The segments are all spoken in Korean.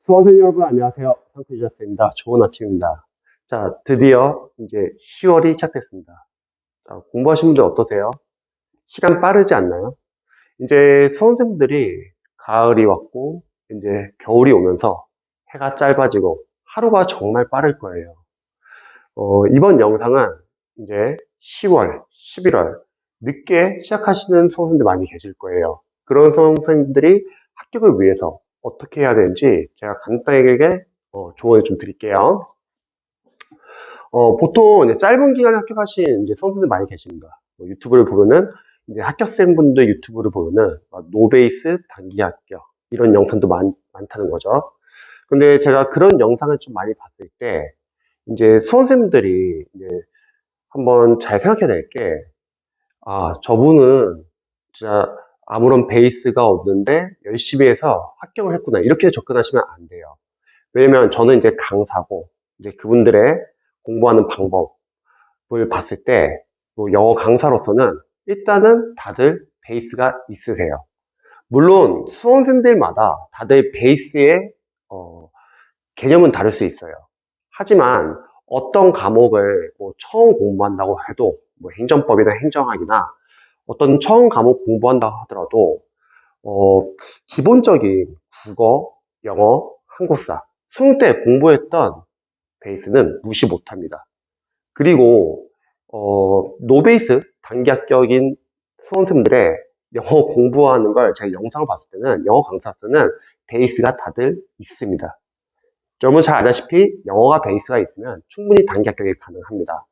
수험생 여러분 안녕하세요. 상크리저스입니다. 좋은 아침입니다. 자, 드디어 이제 10월이 시작됐습니다. 자, 공부하신 분들 어떠세요? 시간 빠르지 않나요? 이제 수험생분들이 가을이 왔고 이제 겨울이 오면서 해가 짧아지고 하루가 정말 빠를 거예요. 이번 영상은 이제 10월, 11월 늦게 시작하시는 수험생들 많이 계실 거예요. 그런 수험생들이 합격을 위해서 어떻게 해야 되는지 제가 간단하게 조언을 좀 드릴게요. 보통 이제 짧은 기간에 합격하신 이제 수험생들 많이 계십니다. 유튜브를 보면은 이제 합격생분들 유튜브를 보면은 노베이스 단기 합격 이런 영상도 많다는 거죠. 근데 제가 그런 영상을 좀 많이 봤을 때 이제 수험생들이 이제 한번 잘 생각해야 될 게, 저분은 진짜 아무런 베이스가 없는데 열심히 해서 합격을 했구나. 이렇게 접근하시면 안 돼요. 왜냐면 저는 이제 강사고, 이제 그분들의 공부하는 방법을 봤을 때, 뭐 영어 강사로서는 일단은 다들 베이스가 있으세요. 물론 수험생들마다 다들 베이스의 개념은 다를 수 있어요. 하지만 어떤 과목을 뭐 처음 공부한다고 해도 뭐 행정법이나 행정학이나 어떤 처음 과목 공부한다고 하더라도 어, 기본적인 국어, 영어, 한국사 수능 때 공부했던 베이스는 무시 못합니다. 그리고 노베이스 단기 합격인 수험생들의 영어 공부하는 걸 제가 영상을 봤을 때는 영어 강사로서는 베이스가 다들 있습니다. 여러분 잘 아다시피 영어가 베이스가 있으면 충분히 단기 합격이 가능합니다.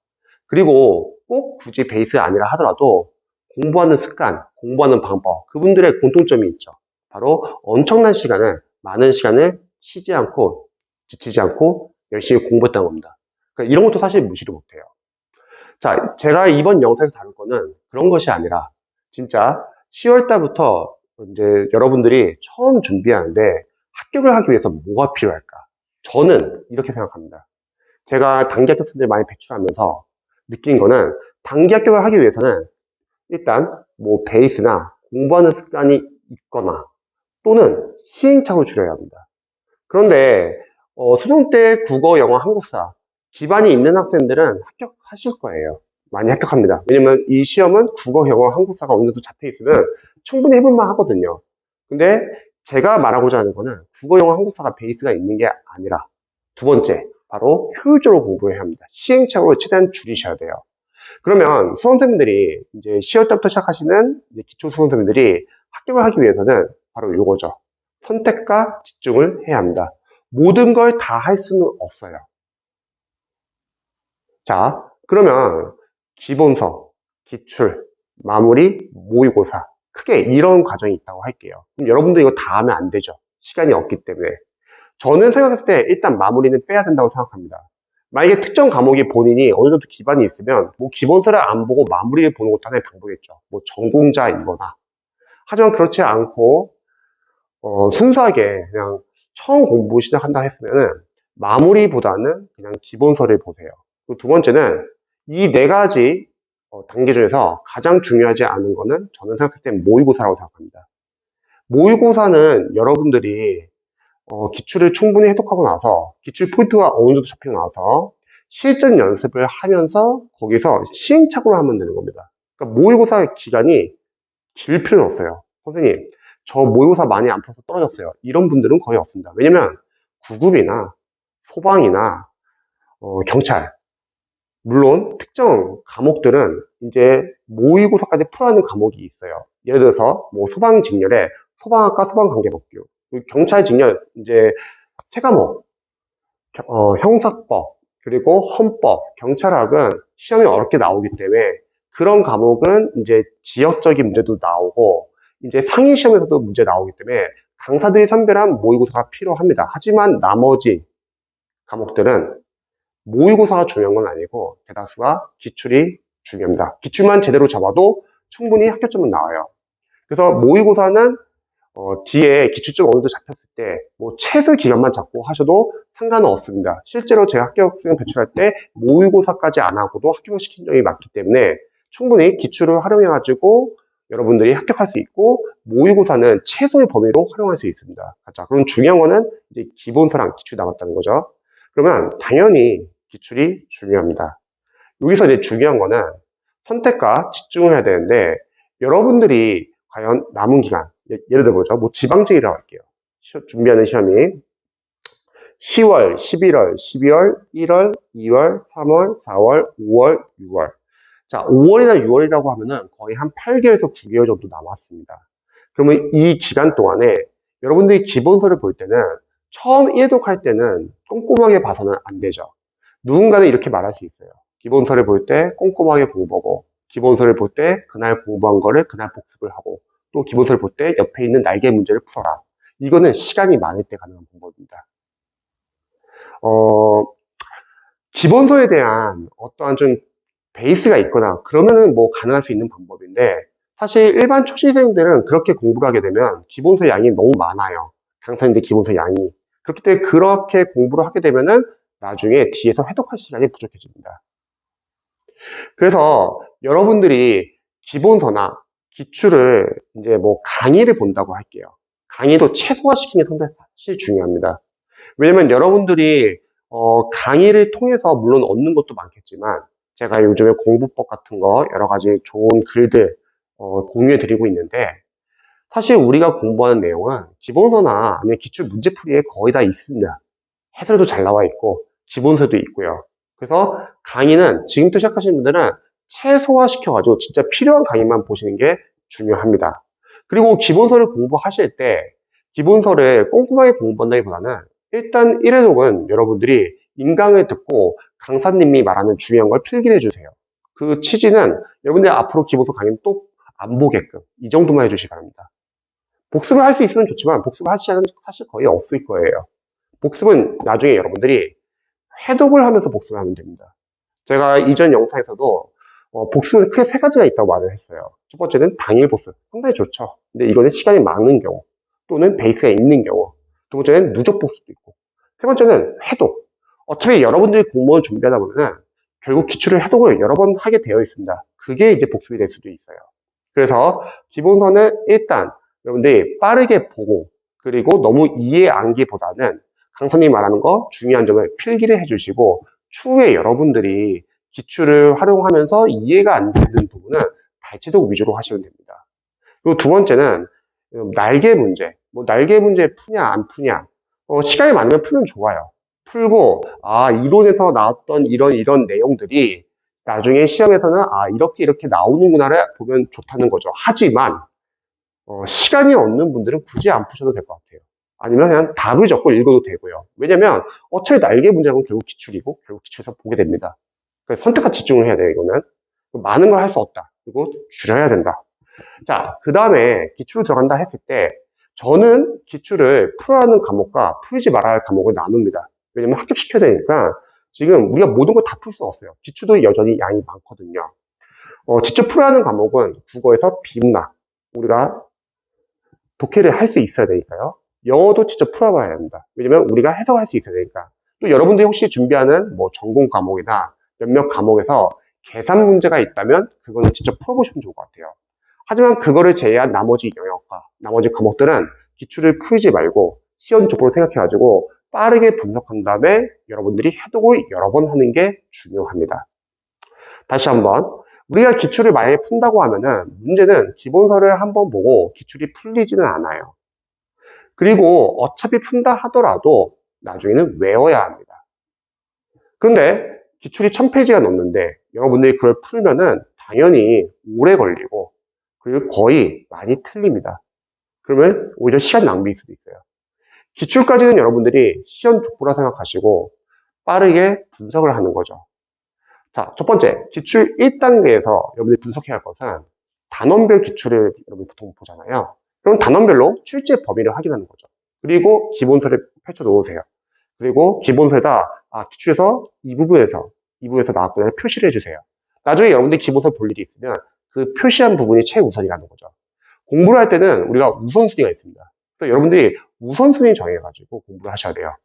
그리고 꼭 굳이 베이스 아니라 하더라도 공부하는 습관, 공부하는 방법, 그분들의 공통점이 있죠. 바로 엄청난 시간을, 많은 시간을 쉬지 않고, 지치지 않고 열심히 공부했다는 겁니다. 그러니까 이런 것도 사실 무시를 못해요. 자, 제가 이번 영상에서 다룰 거는 그런 것이 아니라 진짜 10월 달부터 이제 여러분들이 처음 준비하는데 합격을 하기 위해서 뭐가 필요할까? 저는 이렇게 생각합니다. 제가 단기 합격생들 많이 배출하면서 느낀 거는 단기 합격을 하기 위해서는 일단 뭐 베이스나 공부하는 습관이 있거나 또는 시행착오를 줄여야 합니다. 그런데 수능 때 국어, 영어, 한국사 기반이 있는 학생들은 합격하실 거예요. 많이 합격합니다. 왜냐면 이 시험은 국어, 영어, 한국사가 어느 정도 잡혀 있으면 충분히 해볼만 하거든요. 근데 제가 말하고자 하는 거는 국어, 영어, 한국사가 베이스가 있는 게 아니라 두 번째, 바로 효율적으로 공부해야 합니다. 시행착오를 최대한 줄이셔야 돼요. 그러면 수험생들이 이제 10월 달부터 시작하시는 기초 수험생들이 합격을 하기 위해서는 바로 이거죠. 선택과 집중을 해야 합니다. 모든 걸 다 할 수는 없어요. 자, 그러면 기본서, 기출, 마무리, 모의고사. 크게 이런 과정이 있다고 할게요. 그럼 여러분도 이거 다 하면 안 되죠. 시간이 없기 때문에. 저는 생각했을 때 일단 마무리는 빼야 된다고 생각합니다. 만약에 특정 과목이 본인이 어느 정도 기반이 있으면 뭐 기본서를 안 보고 마무리를 보는 것도 하나의 방법이겠죠. 뭐 전공자이거나. 하지만 그렇지 않고 순수하게 그냥 처음 공부 시작한다 했으면은 마무리보다는 그냥 기본서를 보세요. 그리고 두 번째는 이 네 가지 단계 중에서 가장 중요하지 않은 거는 저는 생각했을 때 모의고사라고 생각합니다. 모의고사는 여러분들이 기출을 충분히 해독하고 나서 기출 포인트가 어느 정도 잡히고 나서 실전 연습을 하면서 거기서 시행착오를 하면 되는 겁니다. 그러니까 모의고사 기간이 길 필요는 없어요. 선생님, 저 모의고사 많이 안 풀어서 떨어졌어요. 이런 분들은 거의 없습니다. 왜냐면 구급이나 소방이나 경찰, 물론 특정 과목들은 이제 모의고사까지 풀어야 하는 과목이 있어요. 예를 들어서 뭐 소방 직렬에 소방학과 소방관계법규, 경찰 직렬 이제 세 과목, 형사법, 그리고 헌법, 경찰학은 시험이 어렵게 나오기 때문에 그런 과목은 이제 지역적인 문제도 나오고 이제 상위 시험에서도 문제 나오기 때문에 강사들이 선별한 모의고사가 필요합니다. 하지만 나머지 과목들은 모의고사가 중요한 건 아니고 대다수가 기출이 중요합니다. 기출만 제대로 잡아도 충분히 합격점은 나와요. 그래서 모의고사는 뒤에 기출점 어느 정도 잡혔을 때, 뭐, 최소 기간만 잡고 하셔도 상관은 없습니다. 실제로 제가 합격생 배출할 때 모의고사까지 안 하고도 합격을 시킨 적이 많기 때문에 충분히 기출을 활용해가지고 여러분들이 합격할 수 있고, 모의고사는 최소의 범위로 활용할 수 있습니다. 자, 그럼 중요한 거는 이제 기본서랑 기출이 남았다는 거죠. 그러면 당연히 기출이 중요합니다. 여기서 이제 중요한 거는 선택과 집중을 해야 되는데, 여러분들이 과연 남은 기간, 예를 들어보죠. 뭐 지방직이라고 할게요. 준비하는 시험이 10월, 11월, 12월, 1월, 2월, 3월, 4월, 5월, 6월. 자, 5월이나 6월이라고 하면은 거의 한 8개월에서 9개월 정도 남았습니다. 그러면 이 기간 동안에 여러분들이 기본서를 볼 때는 처음 1독 할 때는 꼼꼼하게 봐서는 안 되죠. 누군가는 이렇게 말할 수 있어요. 기본서를 볼 때 꼼꼼하게 공부하고, 기본서를 볼 때 그날 공부한 거를 그날 복습을 하고, 또 기본서를 볼 때 옆에 있는 날개 문제를 풀어라. 이거는 시간이 많을 때 가능한 방법입니다. 기본서에 대한 어떠한 좀 베이스가 있거나 그러면은 뭐 가능할 수 있는 방법인데, 사실 일반 초시생들은 그렇게 공부를 하게 되면 기본서 양이 너무 많아요. 강사님들 기본서 양이. 그렇기 때문에 그렇게 공부를 하게 되면은 나중에 뒤에서 해독할 시간이 부족해집니다. 그래서 여러분들이 기본서나 기출을 이제 뭐 강의를 본다고 할게요. 강의도 최소화시키는 게 상당히 사실 중요합니다. 왜냐면 여러분들이 강의를 통해서 물론 얻는 것도 많겠지만, 제가 요즘에 공부법 같은 거 여러 가지 좋은 글들 공유해 드리고 있는데, 사실 우리가 공부하는 내용은 기본서나 아니면 기출 문제풀이에 거의 다 있습니다. 해설도 잘 나와 있고 기본서도 있고요. 그래서 강의는 지금부터 시작하시는 분들은 최소화시켜가지고 진짜 필요한 강의만 보시는 게 중요합니다. 그리고 기본서를 공부하실 때 기본서를 꼼꼼하게 공부한다기보다는 일단 1회독은 여러분들이 인강을 듣고 강사님이 말하는 중요한 걸 필기를 해주세요. 그 취지는 여러분들이 앞으로 기본서 강의는 또 안 보게끔 이 정도만 해주시기 바랍니다. 복습을 할 수 있으면 좋지만 복습을 하시지 않으면 사실 거의 없을 거예요. 복습은 나중에 여러분들이 해독을 하면서 복습을 하면 됩니다. 제가 이전 영상에서도 복습은 크게 세 가지가 있다고 말을 했어요. 첫 번째는 당일 복습, 상당히 좋죠. 근데 이거는 시간이 많은 경우, 또는 베이스가 있는 경우. 두 번째는 누적 복습도 있고, 세 번째는 해독. 어차피 여러분들이 공무원 준비하다 보면은 결국 기출을 해독을 여러 번 하게 되어 있습니다. 그게 이제 복습이 될 수도 있어요. 그래서 기본서는 일단 여러분들이 빠르게 보고, 그리고 너무 이해 암기보다는 강사님이 말하는 거 중요한 점을 필기를 해주시고, 추후에 여러분들이 기출을 활용하면서 이해가 안 되는 부분은 발제도 위주로 하시면 됩니다. 그리고 두 번째는 날개 문제. 뭐 날개 문제 푸냐 안 푸냐. 시간이 많으면 풀면 좋아요. 풀고 이론에서 나왔던 이런 내용들이 나중에 시험에서는 이렇게 나오는구나를 보면 좋다는 거죠. 하지만 시간이 없는 분들은 굳이 안 푸셔도 될 것 같아요. 아니면 그냥 답을 적고 읽어도 되고요. 왜냐면 어차피 날개 문제는 결국 기출이고 결국 기출에서 보게 됩니다. 그래서 선택과 집중을 해야 돼요. 이거는 많은 걸 할 수 없다. 그리고 줄여야 된다. 자, 그 다음에 기출로 들어간다 했을 때 저는 기출을 풀어야 하는 과목과 풀지 말아야 할 과목을 나눕니다. 왜냐면 합격시켜야 되니까 지금 우리가 모든 걸 다 풀 수 없어요. 기출도 여전히 양이 많거든요. 직접 풀어야 하는 과목은 국어에서 비문학, 우리가 독해를 할 수 있어야 되니까요. 영어도 직접 풀어봐야 합니다. 왜냐면 우리가 해석할 수 있어야 되니까. 또 여러분들이 혹시 준비하는 뭐 전공 과목이나 몇몇 과목에서 계산 문제가 있다면 그거는 직접 풀어보시면 좋을 것 같아요. 하지만 그거를 제외한 나머지 영역과 나머지 과목들은 기출을 풀지 말고 시험 족보를 생각해가지고 빠르게 분석한 다음에 여러분들이 해독을 여러 번 하는 게 중요합니다. 다시 한번 우리가 기출을 만약에 푼다고 하면은 문제는 기본서를 한번 보고 기출이 풀리지는 않아요. 그리고 어차피 푼다 하더라도 나중에는 외워야 합니다. 그런데 기출이 1000페이지가 넘는데 여러분들이 그걸 풀면은 당연히 오래 걸리고 그리고 거의 많이 틀립니다. 그러면 오히려 시간 낭비일 수도 있어요. 기출까지는 여러분들이 시험 족보라 생각하시고 빠르게 분석을 하는 거죠. 자, 첫 번째, 기출 1단계에서 여러분들이 분석해야 할 것은 단원별 기출을 여러분 보통 보잖아요. 그럼 단원별로 출제 범위를 확인하는 거죠. 그리고 기본서를 펼쳐 놓으세요. 그리고 기본서에다 기출에서 이 부분에서 나왔구나 표시를 해주세요. 나중에 여러분들이 기본서 볼 일이 있으면 그 표시한 부분이 최우선이라는 거죠. 공부를 할 때는 우리가 우선순위가 있습니다. 그래서 여러분들이 우선순위 정해가지고 공부를 하셔야 돼요.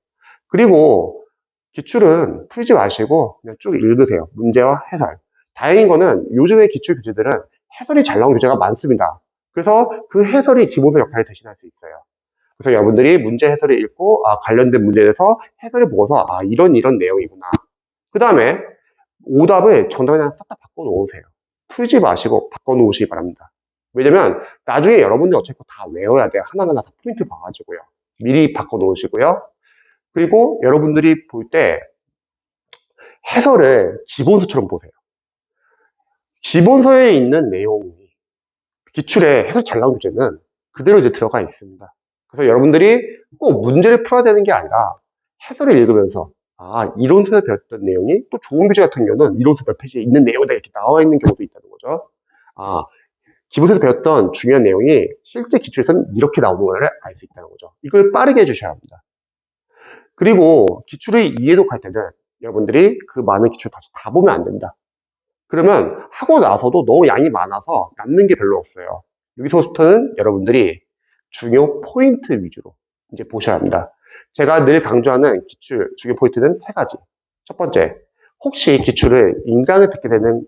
그리고 기출은 풀지 마시고 그냥 쭉 읽으세요. 문제와 해설. 다행인 거는 요즘의 기출 교재들은 해설이 잘 나온 교재가 많습니다. 그래서 그 해설이 기본서 역할을 대신할 수 있어요. 그래서 여러분들이 문제 해설을 읽고 관련된 문제에 대해서 해설을 보고서 이런 내용이구나. 그 다음에 오답을 정답이랑 싹 다 바꿔놓으세요. 풀지 마시고 바꿔놓으시기 바랍니다. 왜냐면 나중에 여러분들 어차피 다 외워야 돼요. 하나하나 다 포인트 봐가지고요. 미리 바꿔놓으시고요. 그리고 여러분들이 볼 때 해설을 기본서처럼 보세요. 기본서에 있는 내용이 기출에 해설 잘 나온 교재는 그대로 이제 들어가 있습니다. 그래서 여러분들이 꼭 문제를 풀어야 되는 게 아니라 해설을 읽으면서 이론서에서 배웠던 내용이 또 좋은 교재 같은 경우는 이론서 몇 페이지에 있는 내용이 이렇게 나와 있는 경우도 있다는 거죠. 기본서에서 배웠던 중요한 내용이 실제 기출에서는 이렇게 나오는 걸 알 수 있다는 거죠. 이걸 빠르게 해주셔야 합니다. 그리고 기출을 이해독할 때는 여러분들이 그 많은 기출 다시 다 보면 안 된다. 그러면 하고 나서도 너무 양이 많아서 남는 게 별로 없어요. 여기서부터는 여러분들이 중요 포인트 위주로 이제 보셔야 합니다. 제가 늘 강조하는 기출 중요 포인트는 세 가지. 첫 번째, 혹시 기출을 인강을 듣게 되는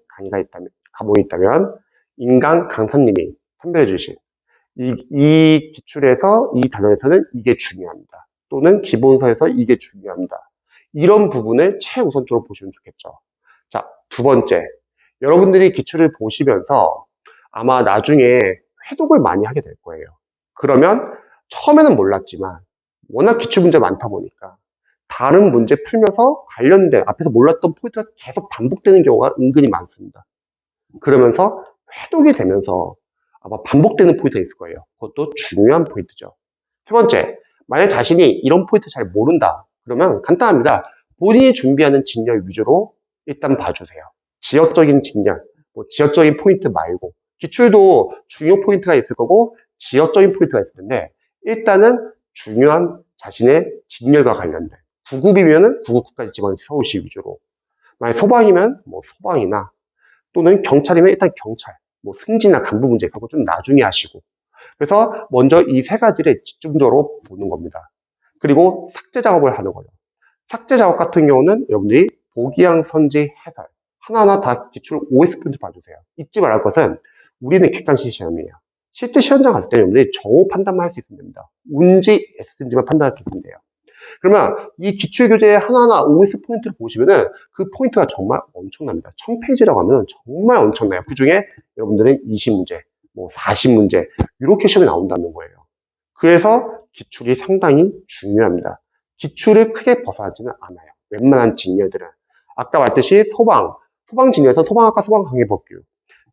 과목이 있다면 인강 강사님이 선별해 주신 이 기출에서 이 단원에서는 이게 중요합니다. 또는 기본서에서 이게 중요합니다. 이런 부분을 최우선적으로 보시면 좋겠죠. 자, 두 번째, 여러분들이 기출을 보시면서 아마 나중에 회독을 많이 하게 될 거예요. 그러면 처음에는 몰랐지만 워낙 기출 문제 많다 보니까 다른 문제 풀면서 관련된 앞에서 몰랐던 포인트가 계속 반복되는 경우가 은근히 많습니다. 그러면서 회독이 되면서 아마 반복되는 포인트가 있을 거예요. 그것도 중요한 포인트죠. 세 번째, 만약 자신이 이런 포인트 잘 모른다. 그러면 간단합니다. 본인이 준비하는 진열 위주로 일단 봐주세요. 지역적인 진열, 지역적인 포인트 말고 기출도 중요 포인트가 있을 거고 지역적인 포인트가 있을 텐데 일단은 중요한 자신의 진열과 관련된 9급이면은 9급까지 집어넣는 서울시 위주로 만약 소방이면 소방이나 또는 경찰이면 일단 경찰 승진이나 간부 문제 그거 좀 나중에 하시고 그래서 먼저 이 세 가지를 집중적으로 보는 겁니다. 그리고 삭제 작업을 하는 거죠. 삭제 작업 같은 경우는 여러분들이 보기양 선지 해설 하나하나 다 기출 OS 포인트 봐주세요. 잊지 말할 것은 우리는 객관식 시험이에요. 실제 시험장 갔을 때 여러분들이 정오 판단만 할 수 있으면 됩니다. 운지 S인지만 판단할 수 있으면 돼요. 그러면 이 기출 교재 하나하나 OS 포인트를 보시면은 그 포인트가 정말 엄청납니다. 1000페이지라고 하면 정말 엄청나요. 그 중에 여러분들은 20문제, 40문제 이렇게 시험이 나온다는 거예요. 그래서 기출이 상당히 중요합니다. 기출을 크게 벗어나지는 않아요. 웬만한 진열들은. 아까 말했듯이 소방 진열에서 소방학과 소방관계법규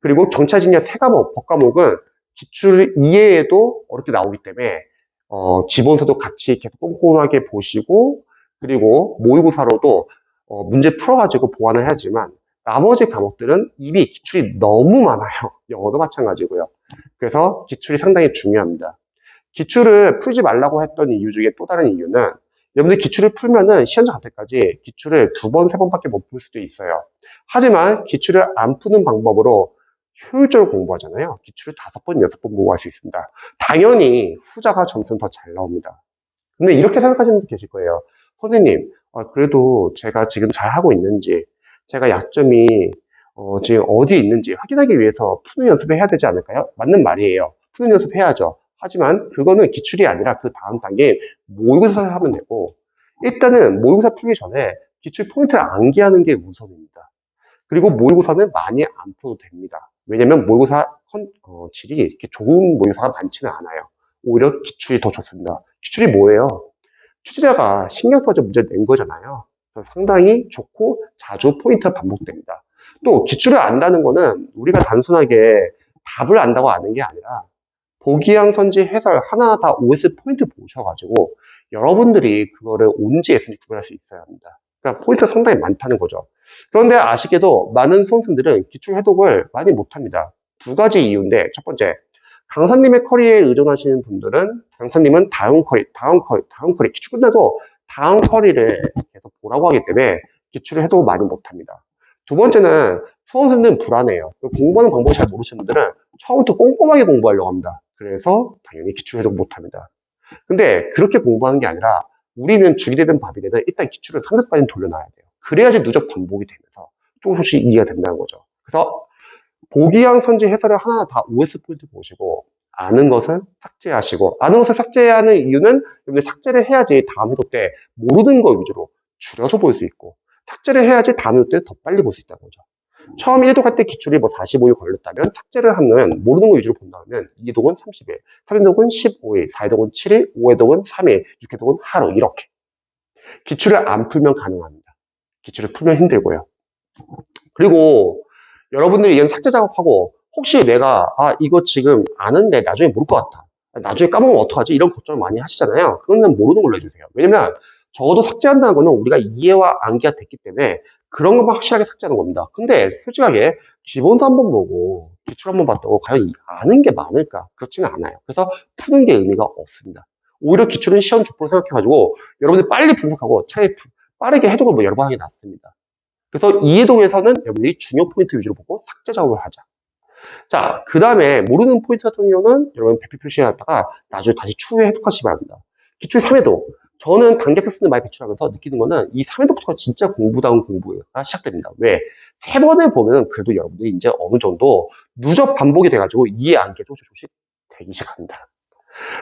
그리고 경찰 진열 세 과목, 법과목은 기출 이해에도 어렵게 나오기 때문에 기본서도 같이 계속 꼼꼼하게 보시고 그리고 모의고사로도 문제 풀어가지고 보완을 해야지만 나머지 과목들은 이미 기출이 너무 많아요. 영어도 마찬가지고요. 그래서 기출이 상당히 중요합니다. 기출을 풀지 말라고 했던 이유 중에 또 다른 이유는 여러분들 기출을 풀면은 시험장 갈 때까지 기출을 2번, 3번밖에 못 풀 수도 있어요. 하지만 기출을 안 푸는 방법으로 효율적으로 공부하잖아요. 기출을 5번, 6번 공부할 수 있습니다. 당연히 후자가 점수는 더 잘 나옵니다. 근데 이렇게 생각하시는 분도 계실 거예요. 선생님, 그래도 제가 지금 잘 하고 있는지, 제가 약점이 지금 어디에 있는지 확인하기 위해서 푸는 연습을 해야 되지 않을까요? 맞는 말이에요. 푸는 연습 해야죠. 하지만 그거는 기출이 아니라 그 다음 단계인 모의고사를 하면 되고 일단은 모의고사 풀기 전에 기출 포인트를 암기하는 게 우선입니다. 그리고 모의고사는 많이 안 풀어도 됩니다. 왜냐면 모의고사 질이 이렇게 좋은 모의고사가 많지는 않아요. 오히려 기출이 더 좋습니다. 기출이 뭐예요? 취재자가 신경 써서 문제를 낸 거잖아요. 그래서 상당히 좋고 자주 포인트가 반복됩니다. 또 기출을 안다는 거는 우리가 단순하게 답을 안다고 아는 게 아니라 보기양 선지 해설 하나 다 OS 포인트 보셔가지고 여러분들이 그거를 온지 S인지 구별할 수 있어야 합니다. 그러니까 포인트가 상당히 많다는 거죠. 그런데 아쉽게도 많은 수험생들은 기출 해독을 많이 못합니다. 두 가지 이유인데 첫 번째, 강사님의 커리에 의존하시는 분들은 강사님은 다음 커리 기출 끝나도 다음 커리를 계속 보라고 하기 때문에 기출을 해독을 많이 못합니다. 두 번째는 수험생들은 불안해요. 공부하는 방법을 잘 모르시는 분들은 처음부터 꼼꼼하게 공부하려고 합니다. 그래서 당연히 기출 해독 못합니다. 근데 그렇게 공부하는 게 아니라 우리는 죽이 되든 밥이 되든 일단 기출을 상급까지 돌려놔야 돼요. 그래야지 누적 반복이 되면서 조금씩 이해가 된다는 거죠. 그래서 보기형 선지 해설을 하나하나 다 OS 포인트 보시고, 아는 것은 삭제하시고, 아는 것을 삭제하는 이유는 여러분들 삭제를 해야지 다음 해도 때 모르는 거 위주로 줄여서 볼 수 있고, 삭제를 해야지 다음 해도 때 더 빨리 볼 수 있다는 거죠. 처음 1회독 할 때 기출이 뭐 45일 걸렸다면 삭제를 하면 모르는 거 위주로 본다면 2회독은 30일, 3회독은 15일, 4회독은 7일, 5회독은 3일, 6회독은 하루 이렇게. 기출을 안 풀면 가능합니다. 기출을 풀면 힘들고요. 그리고 여러분들이 이런 삭제 작업하고 혹시 내가 이거 지금 아는데 나중에 모를 것 같아. 나중에 까먹으면 어떡하지? 이런 걱정을 많이 하시잖아요. 그건 모르는 걸로 해주세요. 왜냐면 적어도 삭제한다는 거는 우리가 이해와 암기가 됐기 때문에 그런 것만 확실하게 삭제하는 겁니다. 근데 솔직하게 기본서 한번 보고 기출 한번 봤다고 과연 아는 게 많을까? 그렇지는 않아요. 그래서 푸는 게 의미가 없습니다. 오히려 기출은 시험 족보로 생각해가지고 여러분들 빨리 분석하고 차라리 빠르게 해독을 뭐 여러 번 하는 게 낫습니다. 그래서 이해동에서는 여러분들이 중요 포인트 위주로 보고 삭제 작업을 하자. 자, 그 다음에 모르는 포인트 같은 경우는 여러분 배표 표시해놨다가 나중에 다시 추후에 해독하시기 바랍니다. 기출 3회독. 저는 단계 테스트를 많이 배출하면서 느끼는 거는 이 3회독부터가 진짜 공부다운 공부가 시작됩니다. 왜? 3번을 보면 그래도 여러분들이 이제 어느 정도 누적 반복이 돼가지고 이해 안게 조금씩 되기 시작합니다.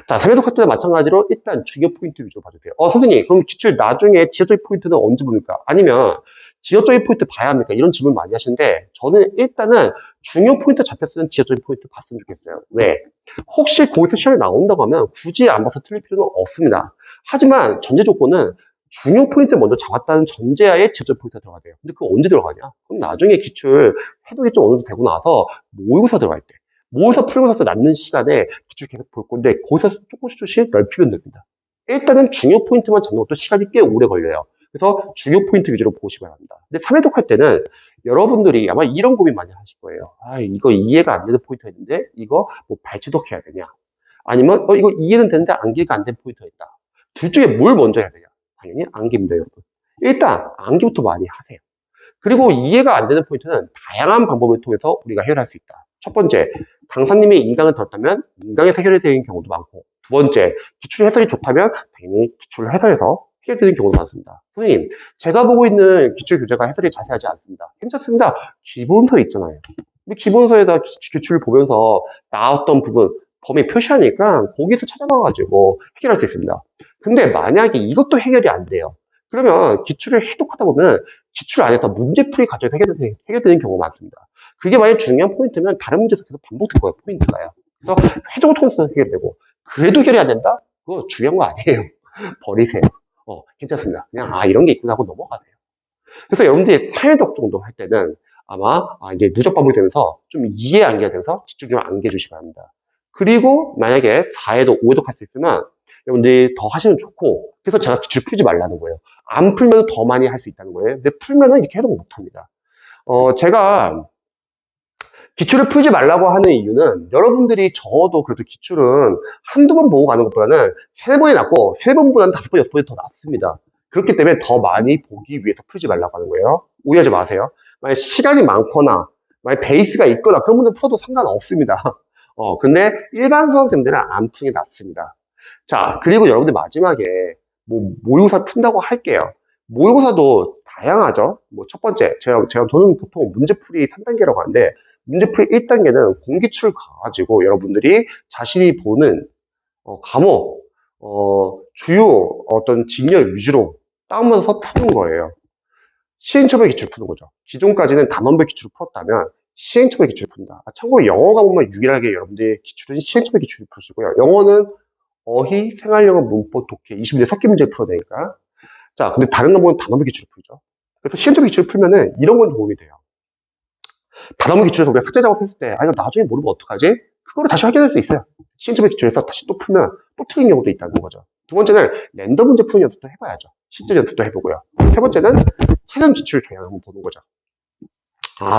자, 3회독 할 때도 마찬가지로 일단 중요 포인트 위주로 봐주세요. 선생님, 그럼 기출 나중에 지역적인 포인트는 언제 봅니까? 아니면 지역적인 포인트 봐야 합니까? 이런 질문 많이 하시는데 저는 일단은 중요 포인트 잡혔으면 지역적인 포인트 봤으면 좋겠어요. 왜? 혹시 거기서 시험이 나온다고 하면 굳이 안 봐서 틀릴 필요는 없습니다. 하지만 전제 조건은 중요 포인트 먼저 잡았다는 전제하에 지역적 포인트가 들어가야 돼요. 근데 그거 언제 들어가냐? 그럼 나중에 기출 해독이 좀 어느 정도 되고 나서 모의고사 들어갈 때 모의고사 풀고서 남는 시간에 기출 계속 볼 건데 거기서 조금씩 넓히면 됩니다. 일단은 중요 포인트만 잡는 것도 시간이 꽤 오래 걸려요. 그래서 중요 포인트 위주로 보시기 바랍니다. 근데 3회독 할 때는 여러분들이 아마 이런 고민 많이 하실 거예요. 이거 이해가 안 되는 포인트가 있는데 이거 뭐 발췌독해야 되냐? 아니면 이거 이해는 되는데 암기가 안 된 포인트가 있다. 둘 중에 뭘 먼저 해야 되냐? 당연히 암기입니다, 여러분. 일단 암기부터 많이 하세요. 그리고 이해가 안 되는 포인트는 다양한 방법을 통해서 우리가 해결할 수 있다. 첫 번째, 강사님이 인강을 들었다면 인강에서 해결되는 경우도 많고, 두 번째, 기출 해설이 좋다면 당연히 기출 해설에서 해결되는 경우도 많습니다. 선생님, 제가 보고 있는 기출 교재가 해설이 자세하지 않습니다. 괜찮습니다. 기본서 있잖아요. 우리 기본서에다 기출을 보면서 나왔던 부분, 범위 표시하니까 거기서 찾아봐가지고 해결할 수 있습니다. 근데 만약에 이것도 해결이 안 돼요. 그러면 기출을 해독하다 보면 기출 안에서 문제풀이 과정에서 해결되는 경우가 많습니다. 그게 만약 중요한 포인트면 다른 문제에서 계속 반복될 거예요, 포인트가요. 그래서 해독을 통해서 해결되고, 그래도 해결이 안 된다? 그거 중요한 거 아니에요. 버리세요. 괜찮습니다. 그냥, 이런 게 있구나 하고 넘어가세요. 그래서 여러분들이 4회독 정도 할 때는 아마, 이제 누적 반복이 되면서 좀 이해 암기가 되면서 집중 좀 암기해 주시기 바랍니다. 그리고 만약에 4회독, 5회독 할 수 있으면 여러분들이 더 하시면 좋고, 그래서 제가 기출 풀지 말라는 거예요. 안 풀면 더 많이 할 수 있다는 거예요. 근데 풀면은 이렇게 해독 못 합니다. 제가 기출을 풀지 말라고 하는 이유는 여러분들이 적어도 그래도 기출은 한두 번 보고 가는 것보다는 세 번이 낫고 세 번보다는 다섯 번, 여섯 번이 더 낫습니다. 그렇기 때문에 더 많이 보기 위해서 풀지 말라고 하는 거예요. 오해하지 마세요. 만약 시간이 많거나 만약 베이스가 있거나 그런 분들 풀어도 상관없습니다. 근데 일반 수험생들은 안 푸는 게 낫습니다. 자, 그리고 여러분들 마지막에 모의고사 푼다고 할게요. 모의고사도 다양하죠. 첫 번째, 저는 보통 문제풀이 3단계라고 하는데, 문제풀이 1단계는 공기출 가가지고 여러분들이 자신이 보는, 과목, 주요 어떤 직렬 위주로 다운받아서 푸는 거예요. 시행착오의 기출 푸는 거죠. 기존까지는 단원별 기출을 풀었다면, 시행착오의 기출을 푼다. 참고로 영어 과목만 유일하게 여러분들이 기출은 시행착오의 기출을 푸시고요. 영어는 어휘, 생활영어, 문법, 독해 20문제 섞기 문제를 풀어야 되니까. 자, 근데 다른 과목은 단어별 기출을 풀죠. 그래서 시행착오 기출을 풀면은 이런 건 도움이 돼요. 단어별 기출에서 우리가 삭제 작업했을 때, 이거 나중에 모르면 어떡하지? 그거를 다시 확인할 수 있어요. 시행착오 기출에서 다시 또 풀면 또 틀린 경우도 있다는 거죠. 두 번째는 랜덤 문제 푸는 연습도 해봐야죠. 실제 연습도 해보고요. 세 번째는 최근 기출 경향을 한번 보는 거죠.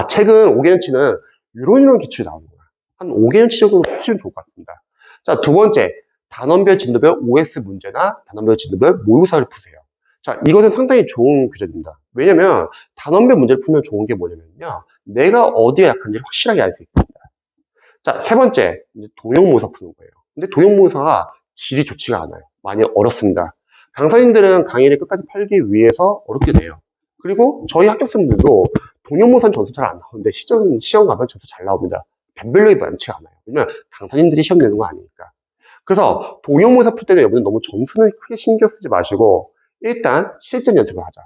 최근 5개년치는 이런 기출이 나오는 거야. 한 5개년치 정도 푸시면 좋을 것 같습니다. 자, 두 번째, 단원별, 진도별 OS 문제나 단원별, 진도별 모의고사를 푸세요. 자, 이것은 상당히 좋은 교재입니다. 왜냐면 단원별 문제를 풀면 좋은 게 뭐냐면요. 내가 어디에 약한지를 확실하게 알 수 있습니다. 자, 세 번째, 이제 도형 모의고사 푸는 거예요. 근데 도형 모의고사가 질이 좋지가 않아요. 많이 어렵습니다. 강사님들은 강의를 끝까지 팔기 위해서 어렵게 돼요. 그리고 저희 합격생들도 동영모사는 점수 잘 안 나오는데 시험 가면 점수 잘 나옵니다. 변별력이 많지가 않아요. 왜냐면 강사님들이 시험 내는 거 아니니까. 그래서 동영모사 풀 때는 여러분 너무 점수는 크게 신경 쓰지 마시고 일단 실전 연습을 하자.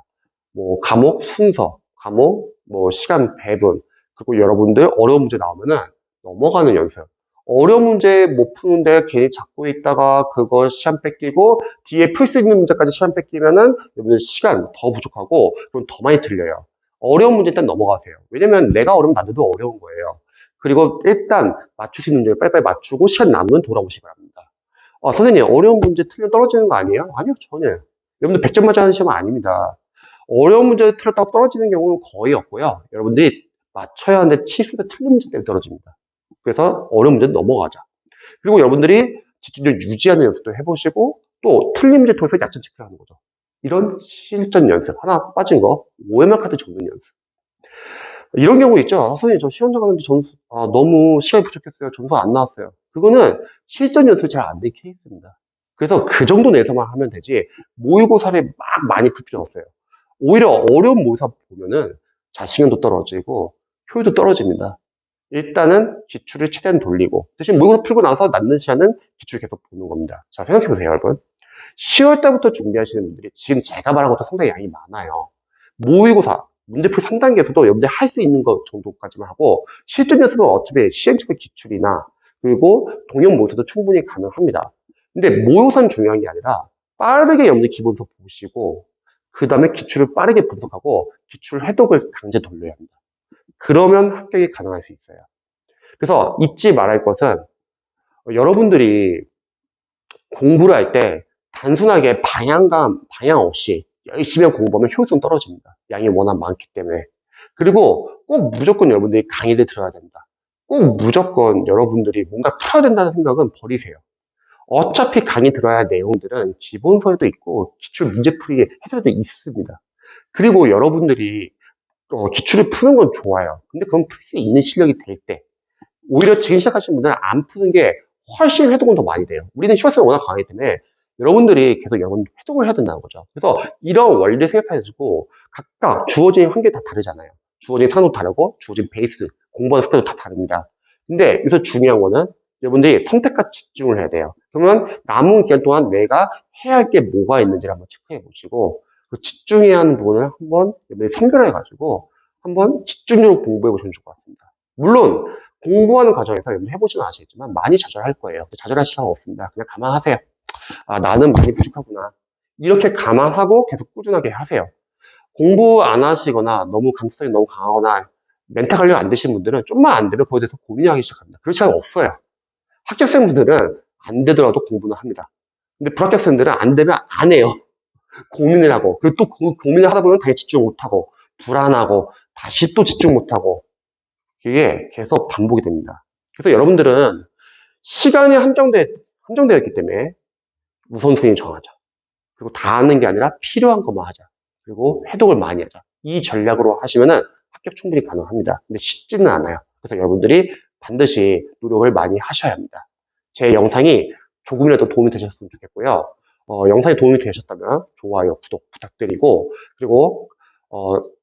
뭐 과목 순서, 과목 뭐 시간 배분, 그리고 여러분들 어려운 문제 나오면은 넘어가는 연습. 어려운 문제 못 푸는데 괜히 잡고 있다가 그걸 시간 뺏기고 뒤에 풀 수 있는 문제까지 시간 뺏기면은 여러분들 시간 더 부족하고 그럼 더 많이 틀려요. 어려운 문제 일단 넘어가세요. 왜냐면 내가 어려우면 나도 어려운 거예요. 그리고 일단 맞출 수 있는 문제를 빨리빨리 맞추고 시간 남으면 돌아오시기 바랍니다. 선생님 어려운 문제 틀리면 떨어지는 거 아니에요? 아니요, 전혀. 여러분들 100점 맞아 하는 시험은 아닙니다. 어려운 문제를 틀렸다고 떨어지는 경우는 거의 없고요. 여러분들이 맞춰야 하는데 치수가 틀린 문제 때문에 떨어집니다. 그래서 어려운 문제는 넘어가자. 그리고 여러분들이 집중력 유지하는 연습도 해보시고 또 틀린 문제 통해서 약점 체크를 하는 거죠. 이런 실전 연습. 하나 빠진 거. OMR 카드 적는 연습. 이런 경우 있죠. 선생님 저 시험 나가는데 점수 너무 시간이 부족했어요. 점수 안 나왔어요. 그거는 실전 연습이 잘 안 된 케이스입니다. 그래서 그 정도 내에서만 하면 되지 모의고사를 막 많이 풀 필요 없어요. 오히려 어려운 모의고사 보면은 자신감도 떨어지고 효율도 떨어집니다. 일단은 기출을 최대한 돌리고 대신 모의고사 풀고 나서 남는 시간은 기출 계속 보는 겁니다. 자, 생각해보세요, 여러분. 10월 달부터 준비하시는 분들이 지금 제가 말한 것도 상당히 양이 많아요. 모의고사 문제풀이 3단계에서도 여러분들 할 수 있는 것 정도까지만 하고 실전 연습은 어차피 시행착오 기출이나 그리고 동영 모의고사도 충분히 가능합니다. 근데 모의고사는 중요한 게 아니라 빠르게 여러분들 기본서 보시고 그 다음에 기출을 빠르게 분석하고 기출 해독을 강제 돌려야 합니다. 그러면 합격이 가능할 수 있어요. 그래서 잊지 말할 것은 여러분들이 공부를 할 때 단순하게 방향 없이 열심히 공부하면 효율성 떨어집니다. 양이 워낙 많기 때문에. 그리고 꼭 무조건 여러분들이 강의를 들어야 된다. 꼭 무조건 여러분들이 뭔가 풀어야 된다는 생각은 버리세요. 어차피 강의 들어야 할 내용들은 기본서에도 있고 기출 문제풀이 해설에도 있습니다. 그리고 여러분들이 기출을 푸는 건 좋아요. 근데 그건 풀 수 있는 실력이 될 때 오히려 지금 시작하시는 분들은 안 푸는 게 훨씬 회독은 더 많이 돼요. 우리는 휴학성이 워낙 강하기 때문에 여러분들이 계속 여러분 회독을 해야 된다는 거죠. 그래서 이런 원리를 생각해가지고 각각 주어진 환경이 다 다르잖아요. 주어진 산도 다르고 주어진 베이스, 공부하는 스타일도 다 다릅니다. 근데 여기서 중요한 거는 여러분들이 선택과 집중을 해야 돼요. 그러면 남은 기간 동안 내가 해야 할 게 뭐가 있는지를 한번 체크해 보시고 그 집중해야 하는 부분을 한번 여러분들이 선별해가지고 한번 집중적으로 공부해 보시면 좋을 것 같습니다. 물론 공부하는 과정에서 여러분 해보시면 아시겠지만 많이 좌절할 거예요. 좌절할 시간 없습니다. 그냥 감안하세요. 나는 많이 부족하구나. 이렇게 감안하고 계속 꾸준하게 하세요. 공부 안 하시거나 너무 감수성이 너무 강하거나 멘탈 관리 안 되신 분들은 좀만 안 되면 그거에 대해서 고민하기 시작합니다. 그럴 시간 없어요. 합격생분들은 안 되더라도 공부는 합니다. 근데 불합격생들은 안 되면 안 해요. 고민을 하고 그리고 또 그 고민을 하다 보면 다시 집중 못하고 불안하고 다시 또 집중 못하고 이게 계속 반복이 됩니다. 그래서 여러분들은 시간이 한정되어 있기 때문에 우선순위 정하자. 그리고 다 하는 게 아니라 필요한 것만 하자. 그리고 해독을 많이 하자. 이 전략으로 하시면은 합격 충분히 가능합니다. 근데 쉽지는 않아요. 그래서 여러분들이 반드시 노력을 많이 하셔야 합니다. 제 영상이 조금이라도 도움이 되셨으면 좋겠고요. 영상이 도움이 되셨다면 좋아요, 구독 부탁드리고 그리고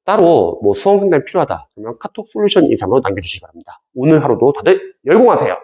따로 뭐 수험 상담이 필요하다 그러면 카톡 솔루션 이상으로 남겨주시기 바랍니다. 오늘 하루도 다들 열공하세요.